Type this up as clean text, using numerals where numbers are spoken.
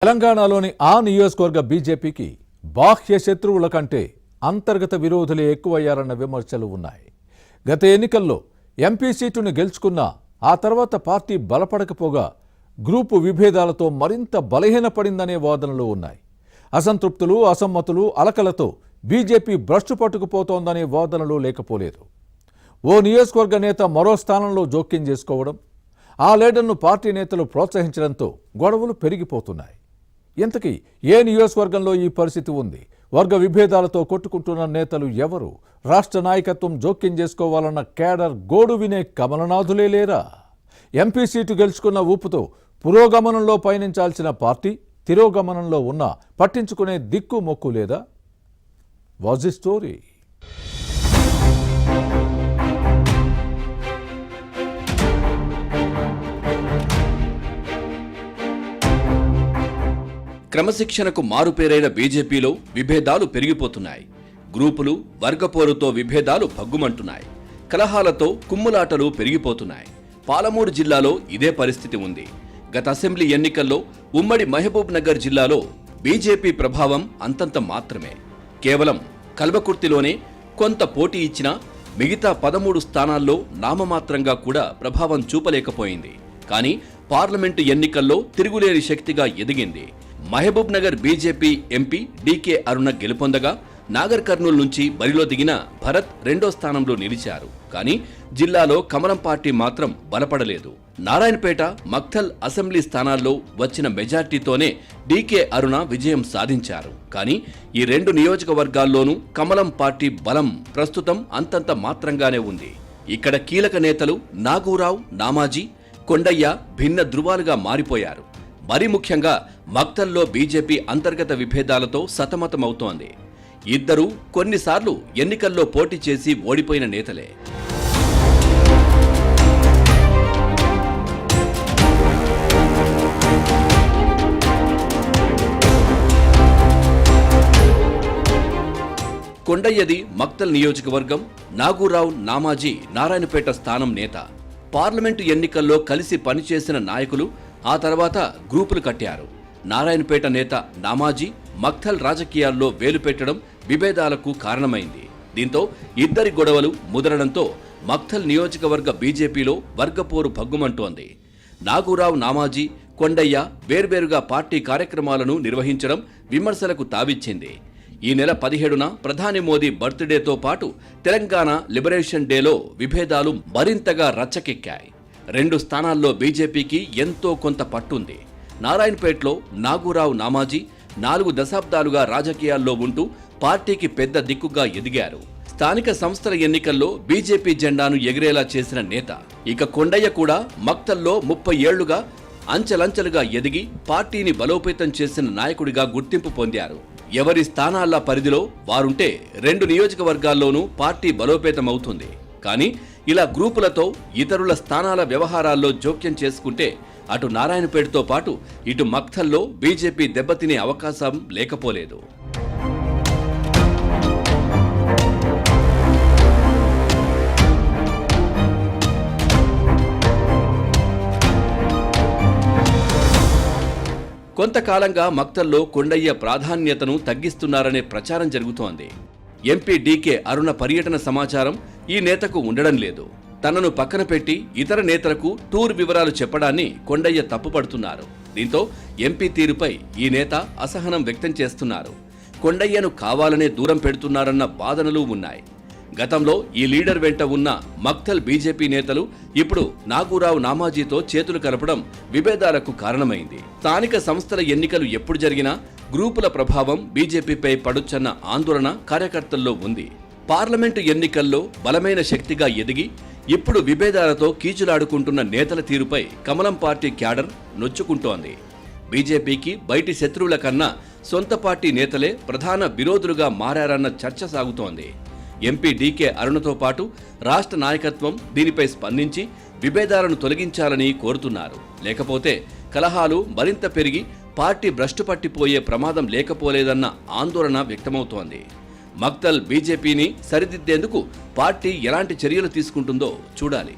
తెలంగాణలోని ఆ నియోజకవర్గ బీజేపీకి బాహ్య శత్రువుల కంటే అంతర్గత విరోధులే ఎక్కువయ్యారన్న విమర్శలు ఉన్నాయి. గత ఎన్నికల్లో ఎంపీ సీటును గెలుచుకున్నా ఆ తర్వాత పార్టీ బలపడకపోగా గ్రూపు విభేదాలతో మరింత బలహీనపడిందనే వాదనలు ఉన్నాయి. అసంతృప్తులు, అసమ్మతులు, అలకలతో బీజేపీ భ్రష్టు పట్టుకుపోతోందనే వాదనలు లేకపోలేదు. ఓ నియోజకవర్గ నేత మరో స్థానంలో జోక్యం చేసుకోవడం, ఆ లీడర్ను పార్టీ నేతలు ప్రోత్సహించడంతో గొడవలు పెరిగిపోతున్నాయి. ఇంతకీ ఏ నియోజకవర్గంలో ఈ పరిస్థితి ఉంది? వర్గ విభేదాలతో కొట్టుకుంటున్న నేతలు ఎవరు? రాష్ట్ర నాయకత్వం జోక్యం చేసుకోవాలన్న కేడర్ గోడు వినే కమలనాథులే లేరా? ఎంపీ సీటు గెలుచుకున్న ఊపుతో పురోగమనంలో పయనించాల్సిన పార్టీ తిరోగమనంలో ఉన్నా పట్టించుకునే దిక్కు మొక్కు లేదా? Was the story? క్రమశిక్షణకు మారుపేరైన బీజేపీలో విభేదాలు పెరిగిపోతున్నాయి. గ్రూపులు, వర్గపోరుతో విభేదాలు భగ్గుమంటున్నాయి. కలహాలతో కుమ్ములాటలు పెరిగిపోతున్నాయి. పాలమూరు జిల్లాలో ఇదే పరిస్థితి ఉంది. గత అసెంబ్లీ ఎన్నికల్లో ఉమ్మడి మహబూబ్ నగర్ జిల్లాలో బీజేపీ ప్రభావం అంతంత మాత్రమే. కేవలం కల్వకుర్తిలోనే కొంత పోటీ ఇచ్చినా మిగతా 13 స్థానాల్లో నామమాత్రంగా కూడా ప్రభావం చూపలేకపోయింది. కానీ పార్లమెంటు ఎన్నికల్లో తిరుగులేని శక్తిగా ఎదిగింది. Mahabubnagar BJP MP DK Aruna గెలుపొందగా నాగర్ కర్నూలు నుంచి బరిలో దిగిన భరత్ రెండో స్థానంలో నిలిచారు. కానీ జిల్లాలో కమలం పార్టీ మాత్రం బలపడలేదు. నారాయణపేట, మక్తల్ అసెంబ్లీ స్థానాల్లో వచ్చిన మెజార్టీతోనే డీకే అరుణ విజయం సాధించారు. కానీ ఈ రెండు నియోజకవర్గాల్లోనూ కమలం పార్టీ బలం ప్రస్తుతం అంతంత మాత్రంగానే ఉంది. ఇక్కడ కీలక నేతలు నాగూరావు, నామాజీ, కొండయ్య భిన్న ధృవాలుగా మారిపోయారు. మరీ ముఖ్యంగా మక్తల్లో బీజేపీ అంతర్గత విభేదాలతో సతమతమవుతోంది. ఇద్దరూ కొన్నిసార్లు ఎన్నికల్లో పోటీ చేసి ఓడిపోయిన నేతలే. కొండయ్యది మక్తల్ నియోజకవర్గం, నాగూరావు, నామాజీ నారాయణపేట స్థానం నేత. పార్లమెంటు ఎన్నికల్లో కలిసి పనిచేసిన నాయకులు ఆ తర్వాత గ్రూపులు కట్టారు. నారాయణపేట నేత నామాజీ మక్తల్ రాజకీయాల్లో వేలు పెట్టడం విభేదాలకు కారణమైంది. దీంతో ఇద్దరి గొడవలు ముదరడంతో మక్తల్ నియోజకవర్గ బీజేపీలో వర్గపోరు భగ్గుమంటోంది. నాగూరావు, నామాజీ, కొండయ్య వేర్వేరుగా పార్టీ కార్యక్రమాలను నిర్వహించడం విమర్శలకు తావిచ్చింది. ఈ నెల 17న ప్రధాని మోదీ బర్త్డేతో పాటు తెలంగాణ లిబరేషన్ డేలో విభేదాలు మరింతగా రచ్చకెక్కాయి. 2 స్థానాల్లో బీజేపీకి ఎంతో కొంత పట్టుంది. నారాయణపేటలో నాగూరావు, నామాజీ 4 దశాబ్దాలుగా రాజకీయాల్లో ఉంటూ పార్టీకి పెద్ద దిక్కుగా ఎదిగారు. స్థానిక సంస్థల ఎన్నికల్లో బీజేపీ జెండాను ఎగిరేలా చేసిన నేత. ఇక కొండయ్య కూడా మక్తల్లో 30 ఏళ్లుగా అంచెలంచెలుగా ఎదిగి పార్టీని బలోపేతం చేసిన నాయకుడిగా గుర్తింపు పొందారు. ఎవరి స్థానాల పరిధిలో వారుంటే 2 నియోజకవర్గాల్లోనూ పార్టీ బలోపేతమవుతుంది. కానీ ఇలా గ్రూపులతో ఇతరుల స్థానాల వ్యవహారాల్లో జోక్యం చేసుకుంటే అటు నారాయణపేటతో పాటు ఇటు మక్తల్లో బీజేపీ దెబ్బతినే అవకాశం లేకపోలేదు. కొంతకాలంగా మక్తల్లో కొండయ్య ప్రాధాన్యతను తగ్గిస్తున్నారనే ప్రచారం జరుగుతోంది. ఎంపీ డీకే అరుణ పర్యటన సమాచారం ఈ నేతకు ఉండడం లేదు. తనను పక్కన పెట్టి ఇతర నేతలకు టూర్ వివరాలు చెప్పడాన్ని కొండయ్య తప్పుపడుతున్నారు. దీంతో ఎంపీ తీరుపై ఈ నేత అసహనం వ్యక్తం చేస్తున్నారు. కొండయ్యను కావాలనే దూరం పెడుతున్నారన్న వాదనలు ఉన్నాయి. గతంలో ఈ లీడర్ వెంట ఉన్న మక్తల్ బీజేపీ నేతలు ఇప్పుడు నాగూరావు, నామాజీతో చేతులు కలపడం విభేదాలకు కారణమైంది. స్థానిక సంస్థల ఎన్నికలు ఎప్పుడు జరిగినా గ్రూపుల ప్రభావం బీజేపీపై పడొచ్చన్న ఆందోళన కార్యకర్తల్లో ఉంది. పార్లమెంటు ఎన్నికల్లో బలమైన శక్తిగా ఎదిగి ఇప్పుడు విభేదాలతో కీచులాడుకుంటున్న నేతల తీరుపై కమలం పార్టీ క్యాడర్ నొచ్చుకుంటోంది. బీజేపీకి బయటి శత్రువుల కన్నా సొంత పార్టీ నేతలే ప్రధాన విరోధులుగా మారారన్న చర్చ సాగుతోంది. ఎంపీ డీకే అరుణతో పాటు రాష్ట్ర నాయకత్వం దీనిపై స్పందించి విభేదాలను తొలగించాలని కోరుతున్నారు. లేకపోతే కలహాలు మరింత పెరిగి పార్టీ భ్రష్టు పట్టిపోయే ప్రమాదం లేకపోలేదన్న ఆందోళన వ్యక్తమవుతోంది. మక్తల్ బీజేపీని సరిదిద్దేందుకు పార్టీ ఎలాంటి చర్యలు తీసుకుంటుందో చూడాలి.